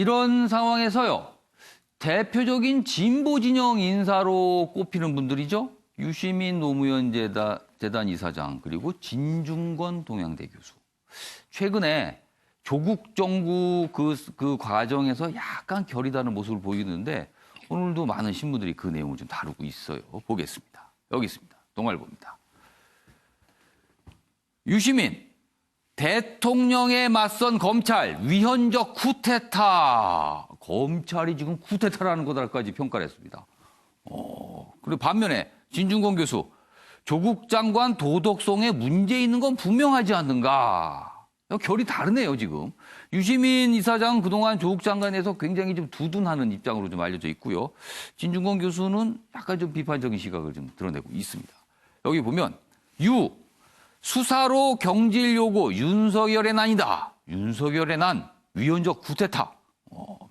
이런 상황에서요. 대표적인 진보 진영 인사로 꼽히는 분들이죠. 유시민 노무현 재단 이사장 그리고 진중권 동양대 교수. 최근에 조국 정부 그 과정에서 약간 결이 다른 모습을 보이는데 오늘도 많은 신문들이 그 내용을 좀 다루고 있어요. 보겠습니다. 여기 있습니다. 동아일보입니다. 유시민, 대통령에 맞선 검찰, 위헌적 쿠데타. 검찰이 지금 쿠데타라는 거다까지 평가를 했습니다. 그리고 반면에 진중권 교수, 조국 장관 도덕성에 문제 있는 건 분명하지 않는가. 결이 다르네요, 지금. 유시민 이사장은 그동안 조국 장관에서 굉장히 좀 두둔하는 입장으로 좀 알려져 있고요. 진중권 교수는 약간 좀 비판적인 시각을 좀 드러내고 있습니다. 여기 보면 수사로 경질 요구 윤석열의 난이다. 윤석열의 난 위헌적 쿠데타.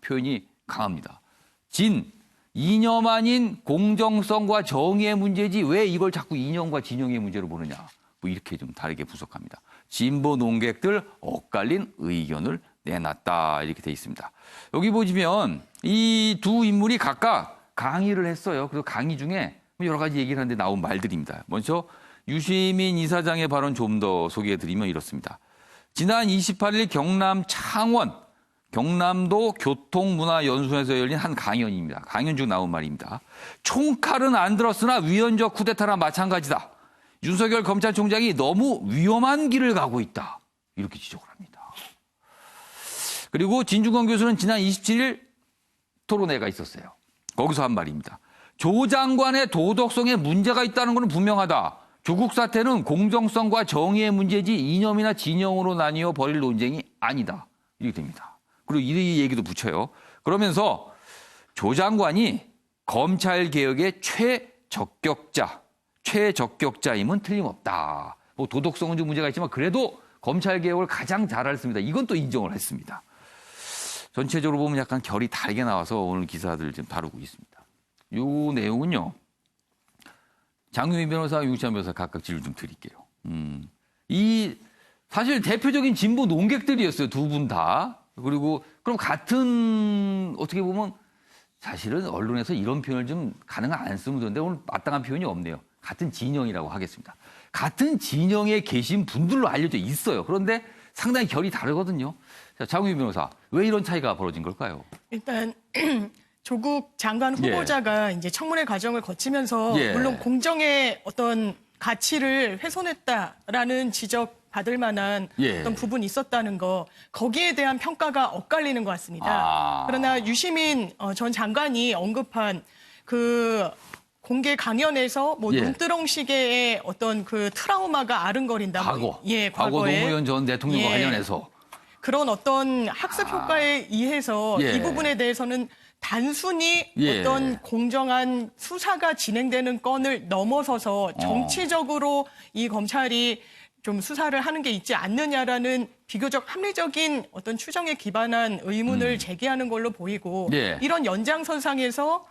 표현이 강합니다. 이념 아닌 공정성과 정의의 문제지 왜 이걸 자꾸 이념과 진영의 문제로 보느냐. 뭐 이렇게 좀 다르게 분석합니다. 진보 논객들 엇갈린 의견을 내놨다. 이렇게 돼 있습니다. 여기 보시면 이 두 인물이 각각 강의를 했어요. 그래서 강의 중에 여러 가지 얘기를 하는데 나온 말들입니다. 먼저 유시민 이사장의 발언 좀 더 소개해드리면 이렇습니다. 지난 28일 경남 창원 경남도 교통문화연수원에서 열린 한 강연입니다. 강연 중 나온 말입니다. 총칼은 안 들었으나 위헌적 쿠데타랑 마찬가지다. 윤석열 검찰총장이 너무 위험한 길을 가고 있다. 이렇게 지적을 합니다. 그리고 진중권 교수는 지난 27일 토론회가 있었어요. 거기서 한 말입니다. 조 장관의 도덕성에 문제가 있다는 것은 분명하다. 조국 사태는 공정성과 정의의 문제지 이념이나 진영으로 나뉘어 벌일 논쟁이 아니다. 이렇게 됩니다. 그리고 이 얘기도 붙여요. 그러면서 조 장관이 검찰개혁의 최적격자임은 틀림없다. 뭐 도덕성은 좀 문제가 있지만 그래도 검찰개혁을 가장 잘했습니다. 이건 또 인정을 했습니다. 전체적으로 보면 약간 결이 다르게 나와서 오늘 기사들 좀 다루고 있습니다. 이 내용은요. 장유민 변호사와 윤기찬 변호사 각각 질문 좀 드릴게요. 사실 대표적인 진보 논객들이었어요. 두 분 다. 그리고 그럼 같은 어떻게 보면 사실은 언론에서 이런 표현을 좀 가능한 안 쓰면 되는데 오늘 마땅한 표현이 없네요. 같은 진영이라고 하겠습니다. 같은 진영에 계신 분들로 알려져 있어요. 그런데 상당히 결이 다르거든요. 자, 장유민 변호사, 왜 이런 차이가 벌어진 걸까요? 일단 조국 장관 후보자가 이제 청문회 과정을 거치면서 물론 공정의 어떤 가치를 훼손했다라는 지적 받을 만한 어떤 부분이 있었다는 거, 거기에 대한 평가가 엇갈리는 것 같습니다. 그러나 유시민 전 장관이 언급한 그 공개 강연에서 뭐 눈두렁시계의 어떤 그 트라우마가 아른거린다. 과거 과거에 노무현 전 대통령과 관련해서 그런 어떤 학습 효과에 의해서 이 부분에 대해서는 단순히 어떤 공정한 수사가 진행되는 건을 넘어서서 정치적으로 이 검찰이 좀 수사를 하는 게 있지 않느냐라는 비교적 합리적인 어떤 추정에 기반한 의문을 제기하는 걸로 보이고 이런 연장선상에서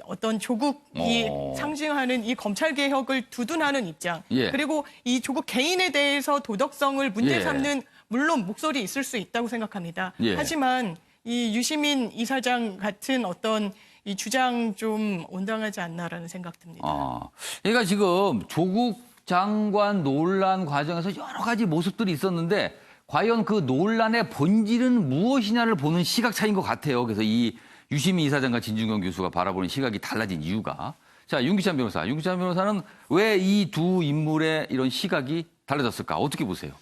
어떤 조국이 상징하는 이 검찰 개혁을 두둔하는 입장 그리고 이 조국 개인에 대해서 도덕성을 문제 삼는 물론 목소리 있을 수 있다고 생각합니다. 하지만 이 유시민 이사장 같은 어떤 이 주장 좀 온당하지 않나라는 생각 듭니다. 그러니까 지금 조국 장관 논란 과정에서 여러 가지 모습들이 있었는데 과연 그 논란의 본질은 무엇이냐를 보는 시각 차이인 것 같아요. 그래서 이 유시민 이사장과 진중권 교수가 바라보는 시각이 달라진 이유가. 자, 윤기찬 변호사. 윤기찬 변호사는 왜 이 두 인물의 이런 시각이 달라졌을까? 어떻게 보세요?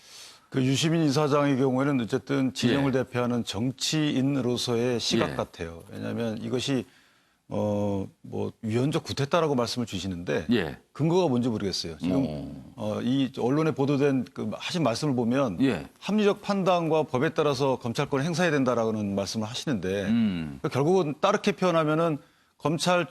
그 유시민 이사장의 경우에는 어쨌든 진영을 대표하는 정치인으로서의 시각 같아요. 왜냐하면 이것이 뭐 위헌적 구태타라고 말씀을 주시는데 근거가 뭔지 모르겠어요. 지금 이 언론에 보도된 그 하신 말씀을 보면 합리적 판단과 법에 따라서 검찰권을 행사해야 된다라는 말씀을 하시는데 결국은 따르게 표현하면은 검찰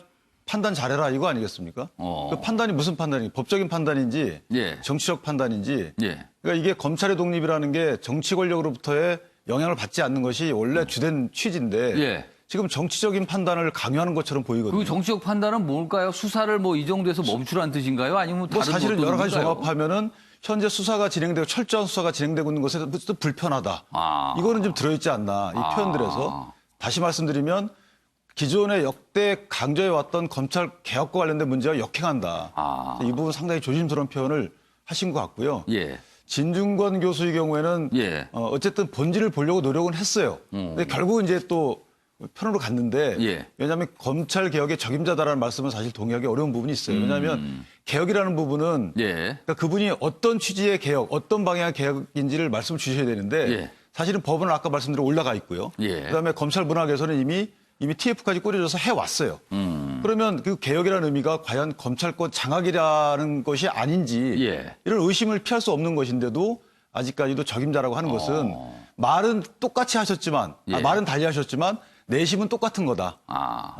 판단 잘해라 이거 아니겠습니까? 그 판단이 무슨 판단인지 법적인 판단인지 정치적 판단인지 그러니까 이게 검찰의 독립이라는 게 정치 권력으로부터의 영향을 받지 않는 것이 원래 주된 취지인데 지금 정치적인 판단을 강요하는 것처럼 보이거든요. 그 정치적 판단은 뭘까요? 수사를 뭐 이 정도에서 멈추라는 뜻인가요? 아니면 다른 사실은 여러 가지 건가요? 종합하면은 현재 수사가 진행되고 철저한 수사가 진행되고 있는 것에 불편하다. 이거는 좀 들어있지 않나 이 표현들에서. 다시 말씀드리면 기존에 역대 강조해왔던 검찰 개혁과 관련된 문제와 역행한다. 이 부분 상당히 조심스러운 표현을 하신 것 같고요. 예. 진중권 교수의 경우에는 예. 어쨌든 본질을 보려고 노력은 했어요. 근데 결국은 이제 또 편으로 갔는데 예. 왜냐하면 검찰 개혁의 적임자다라는 말씀은 사실 동의하기 어려운 부분이 있어요. 왜냐하면 개혁이라는 부분은 예. 그러니까 그분이 어떤 취지의 개혁, 어떤 방향의 개혁인지를 말씀을 주셔야 되는데 예. 사실은 법원은 아까 말씀드린 올라가 있고요. 예. 그다음에 검찰 문학에서는 이미 TF까지 꾸려져서 해왔어요. 그러면 그 개혁이라는 의미가 과연 검찰권 장악이라는 것이 아닌지 예. 이런 의심을 피할 수 없는 것인데도 아직까지도 적임자라고 하는 것은 말은 똑같이 하셨지만 예. 말은 달리 하셨지만 내심은 똑같은 거다.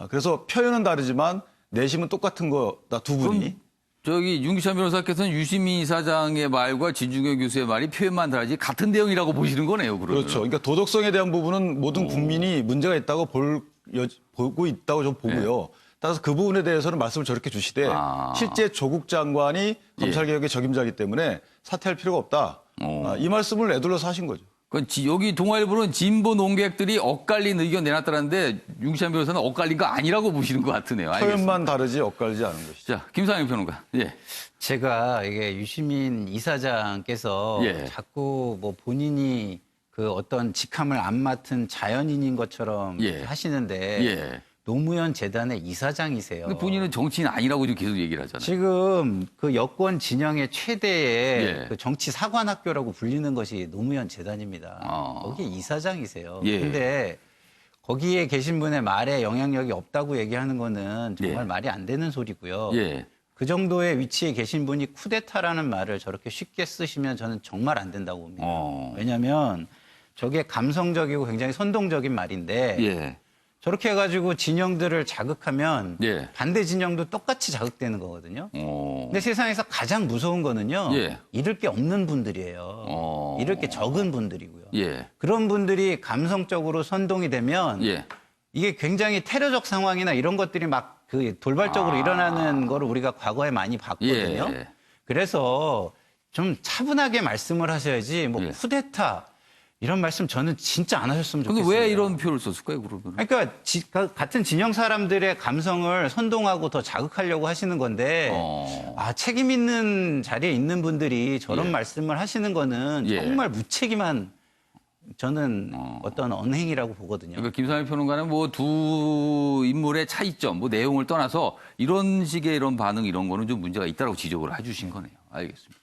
그래서 표현은 다르지만 내심은 똑같은 거다 두 분이. 그럼 저기 윤기찬 변호사께서는 유시민 이사장의 말과 진중권 교수의 말이 표현만 다르지 같은 내용이라고 보시는 거네요. 그러면. 그렇죠. 그러니까 도덕성에 대한 부분은 모든 국민이 문제가 있다고 보고 있다고 좀 보고요. 따라서 그 부분에 대해서는 말씀을 저렇게 주시되 실제 조국 장관이 검찰개혁의 적임자이기 때문에 사퇴할 필요가 없다. 이 말씀을 내둘러서 하신 거죠. 여기 동아일보는 진보 농객들이 엇갈린 의견 내놨다는데 윤기찬 변호사는 엇갈린 거 아니라고 보시는 것 같으네요. 표현만 다르지 엇갈리지 않은 것이죠. 자, 김상현 평론가. 예. 제가 이게 유시민 이사장께서 예. 자꾸 뭐 본인이 그 어떤 직함을 안 맡은 자연인인 것처럼 예. 하시는데 예. 노무현 재단의 이사장이세요. 근데 본인은 정치인 아니라고 지금 계속 얘기를 하잖아요. 지금 그 여권 진영의 최대의 예. 그 정치 사관학교라고 불리는 것이 노무현 재단입니다. 거기 이사장이세요. 예. 근데 거기에 계신 분의 말에 영향력이 없다고 얘기하는 거는 정말 예. 말이 안 되는 소리고요. 예. 그 정도의 위치에 계신 분이 쿠데타라는 말을 저렇게 쉽게 쓰시면 저는 정말 안 된다고 봅니다. 왜냐하면 저게 감성적이고 굉장히 선동적인 말인데 예. 저렇게 해가지고 진영들을 자극하면 예. 반대 진영도 똑같이 자극되는 거거든요. 어. 근데 세상에서 가장 무서운 거는요. 예. 잃을 게 없는 분들이에요. 잃을 게 적은 분들이고요. 예. 그런 분들이 감성적으로 선동이 되면 예. 이게 굉장히 테러적 상황이나 이런 것들이 막 그 돌발적으로 일어나는 거를 우리가 과거에 많이 봤거든요. 예. 그래서 좀 차분하게 말씀을 하셔야지 뭐 예. 쿠데타 이런 말씀 저는 진짜 안 하셨으면 근데 좋겠어요. 왜 이런 표현을 썼을까요, 그러면? 그러니까 같은 진영 사람들의 감성을 선동하고 더 자극하려고 하시는 건데 책임 있는 자리에 있는 분들이 저런 예. 말씀을 하시는 거는 예. 정말 무책임한 저는 어떤 언행이라고 보거든요. 그러니까 김상현 평론가는 뭐 두 인물의 차이점, 뭐 내용을 떠나서 이런 식의 이런 반응 이런 거는 좀 문제가 있다라고 지적을 해주신 거네요. 알겠습니다.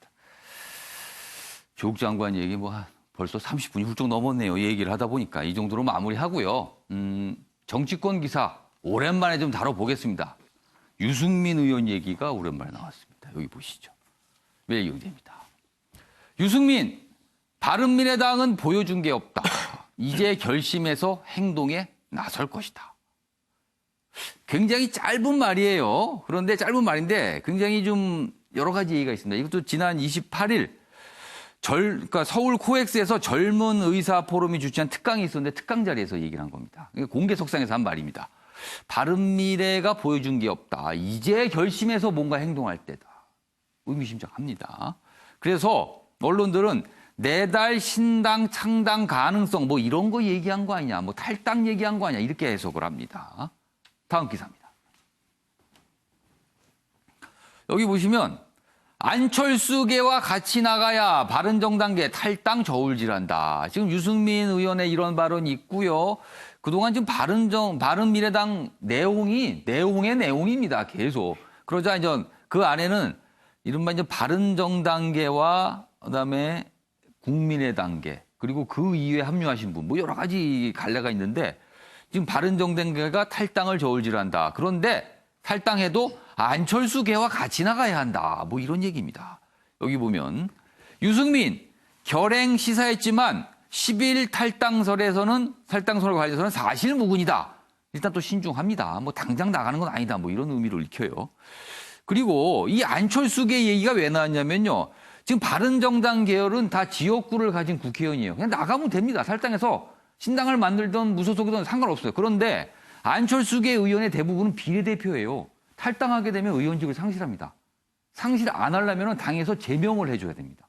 조국 장관 얘기 뭐 벌써 30분이 훌쩍 넘었네요. 이 얘기를 하다 보니까 이 정도로 마무리하고요. 정치권 기사 오랜만에 좀 다뤄보겠습니다. 유승민 의원 얘기가 오랜만에 나왔습니다. 여기 보시죠. 매일 경제입니다. 유승민, 바른미래당은 보여준 게 없다. 이제 결심해서 행동에 나설 것이다. 굉장히 짧은 말이에요. 그런데 짧은 말인데 굉장히 좀 여러 가지 얘기가 있습니다. 이것도 지난 28일 그러니까 서울 코엑스에서 젊은 의사 포럼이 주최한 특강이 있었는데 특강 자리에서 얘기를 한 겁니다. 공개석상에서 한 말입니다. 바른미래가 보여준 게 없다. 이제 결심해서 뭔가 행동할 때다. 의미심장합니다. 그래서 언론들은 내달 신당 창당 가능성 뭐 이런 거 얘기한 거 아니냐, 뭐 탈당 얘기한 거 아니냐 이렇게 해석을 합니다. 다음 기사입니다. 여기 보시면 안철수계와 같이 나가야 바른정당계 탈당 저울질한다. 지금 유승민 의원의 이런 발언이 있고요. 그동안 지금 바른미래당 내용의 내용입니다. 계속. 그러자 이제 그 안에는 이른바 이제 바른정당계와 그다음에 국민의당계 그리고 그 이후에 합류하신 분 뭐 여러 가지 갈래가 있는데 지금 바른정당계가 탈당을 저울질한다. 그런데 탈당해도 안철수계와 같이 나가야 한다. 뭐 이런 얘기입니다. 여기 보면 유승민 결행 시사했지만 10일 탈당설과 관련해서는 사실무근이다. 일단 또 신중합니다. 뭐 당장 나가는 건 아니다. 뭐 이런 의미를 읽혀요. 그리고 이 안철수계 얘기가 왜 나왔냐면요. 지금 바른정당 계열은 다 지역구를 가진 국회의원이에요. 그냥 나가면 됩니다. 탈당해서 신당을 만들든 무소속이든 상관없어요. 그런데 안철수계 의원의 대부분은 비례대표예요. 탈당하게 되면 의원직을 상실합니다. 상실 안 하려면 당에서 제명을 해줘야 됩니다.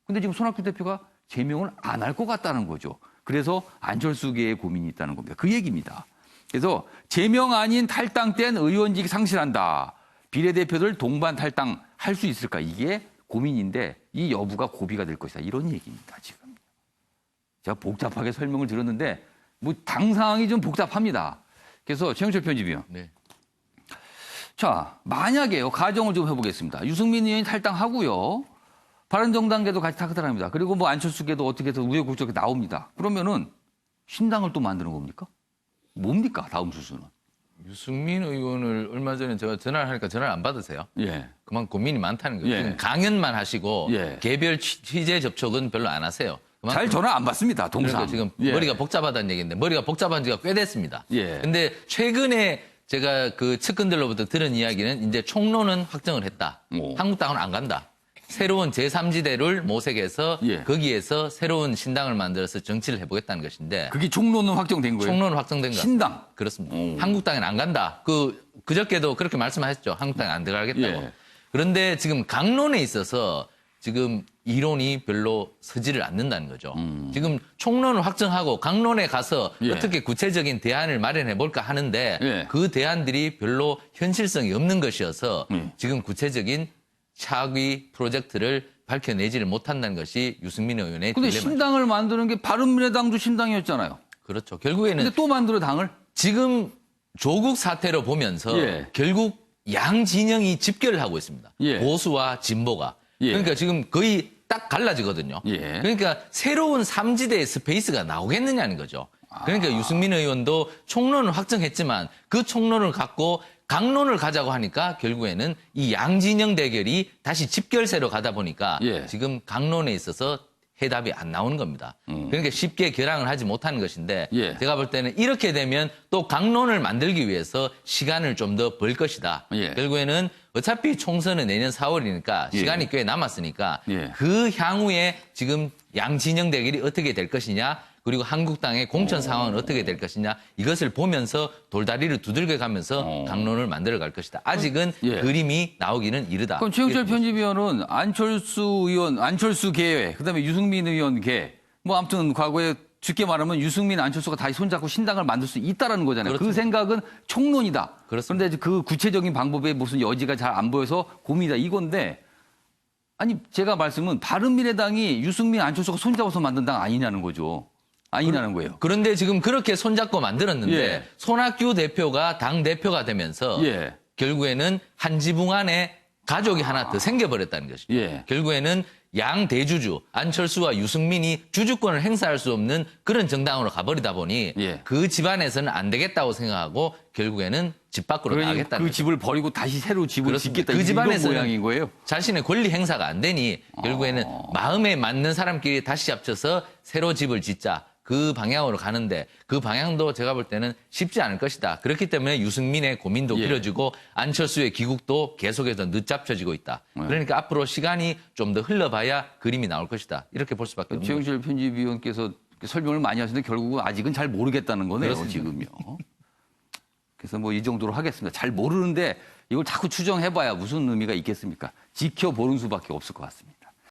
근데 지금 손학규 대표가 제명을 안 할 것 같다는 거죠. 그래서 안철수계의 고민이 있다는 겁니다. 그 얘기입니다. 그래서 제명 아닌 탈당 땐 의원직 상실한다. 비례대표들 동반 탈당할 수 있을까? 이게 고민인데 이 여부가 고비가 될 것이다. 이런 얘기입니다. 지금. 제가 복잡하게 설명을 드렸는데 뭐 당 상황이 좀 복잡합니다. 그래서 최영철 편집위원. 네. 자, 만약에요. 가정을 좀 해보겠습니다. 유승민 의원이 탈당하고요. 바른정당계도 같이 탈당합니다. 그리고 뭐 안철수계도 어떻게 해서 우여곡절이 나옵니다. 그러면은 신당을 또 만드는 겁니까? 뭡니까? 다음 수순은. 유승민 의원을 얼마 전에 제가 전화를 하니까 전화를 안 받으세요. 예. 그만 고민이 많다는 거예요. 예. 지금 강연만 하시고 예. 개별 취재 접촉은 별로 안 하세요. 잘 전화 안 받습니다. 동상. 그러니까 지금 예. 머리가 복잡하다는 얘기인데 머리가 복잡한 지가 꽤 됐습니다. 예. 근데 최근에 제가 그 측근들로부터 들은 이야기는 이제 총론은 확정을 했다. 오. 한국당은 안 간다. 새로운 제3지대를 모색해서 예. 거기에서 새로운 신당을 만들어서 정치를 해보겠다는 것인데 그게 총론은 확정된 거예요. 총론은 확정된 거 신당. 그렇습니다. 오. 한국당은 안 간다. 그저께도 그렇게 말씀하셨죠. 한국당이 안 들어가겠다고. 예. 그런데 지금 강론에 있어서 지금 이론이 별로 서지를 않는다는 거죠. 지금 총론을 확정하고 강론에 가서 예. 어떻게 구체적인 대안을 마련해 볼까 하는데 예. 그 대안들이 별로 현실성이 없는 것이어서 지금 구체적인 차기 프로젝트를 밝혀내지를 못한다는 것이 유승민 의원의 근데 딜레마죠. 신당을 만드는 게 바른미래당도 신당이었잖아요. 그렇죠. 결국에는 근데 또 만들어 당을? 지금 조국 사태로 보면서 예. 결국 양 진영이 집결을 하고 있습니다. 예. 보수와 진보가. 예. 그러니까 지금 거의 딱 갈라지거든요. 예. 그러니까 새로운 삼지대의 스페이스가 나오겠느냐는 거죠. 그러니까 유승민 의원도 총론을 확정했지만 그 총론을 갖고 강론을 가자고 하니까 결국에는 이 양진영 대결이 다시 집결세로 가다 보니까 예. 지금 강론에 있어서 해답이 안 나오는 겁니다. 그러니까 쉽게 결항을 하지 못하는 것인데 예. 제가 볼 때는 이렇게 되면 또 강론을 만들기 위해서 시간을 좀 더 벌 것이다. 예. 결국에는 어차피 총선은 내년 4월이니까 예. 시간이 꽤 남았으니까 예. 그 향후에 지금 양진영 대결이 어떻게 될 것이냐 그리고 한국당의 공천 상황은 어떻게 될 것이냐 이것을 보면서 돌다리를 두들겨 가면서 강론을 만들어 갈 것이다. 아직은 예. 그림이 나오기는 이르다. 그럼 최영철 이렇게 편집위원은 안철수 의원, 안철수 계회, 그다음에 유승민 의원 계, 뭐 아무튼 과거에 쉽게 말하면 유승민, 안철수가 다시 손잡고 신당을 만들 수 있다라는 거잖아요. 그 그렇습니다. 생각은 총론이다. 그렇습니다. 그런데 그 구체적인 방법에 무슨 여지가 잘 안 보여서 고민이다. 이건데 아니 제가 말씀은 바른미래당이 유승민, 안철수가 손잡아서 만든 당 아니냐는 거죠. 아니냐는 거예요. 그런데 지금 그렇게 손잡고 만들었는데 예. 손학규 대표가 당 대표가 되면서 예. 결국에는 한 지붕 안에 가족이 하나 더 생겨버렸다는 것이죠. 예. 결국에는 양 대주주 안철수와 유승민이 주주권을 행사할 수 없는 그런 정당으로 가버리다 보니 예. 그 집안에서는 안 되겠다고 생각하고 결국에는 집 밖으로 그러니 나가겠다는 그 거죠. 집을 버리고 다시 새로 집을 그렇습니다. 짓겠다. 그 이런 집안에서는 모양인 거예요. 자신의 권리 행사가 안 되니 결국에는 마음에 맞는 사람끼리 다시 합쳐서 새로 집을 짓자. 그 방향으로 가는데 그 방향도 제가 볼 때는 쉽지 않을 것이다. 그렇기 때문에 유승민의 고민도 예. 길어지고 안철수의 귀국도 계속해서 늦잡혀지고 있다. 그러니까 앞으로 시간이 좀 더 흘러봐야 그림이 나올 것이다. 이렇게 볼 수밖에 없는 거죠. 최영실 편집위원께서 설명을 많이 하시는데 결국은 아직은 잘 모르겠다는 거네요. 그렇습니다. 지금요. 그래서 뭐 이 정도로 하겠습니다. 잘 모르는데 이걸 자꾸 추정해봐야 무슨 의미가 있겠습니까? 지켜보는 수밖에 없을 것 같습니다.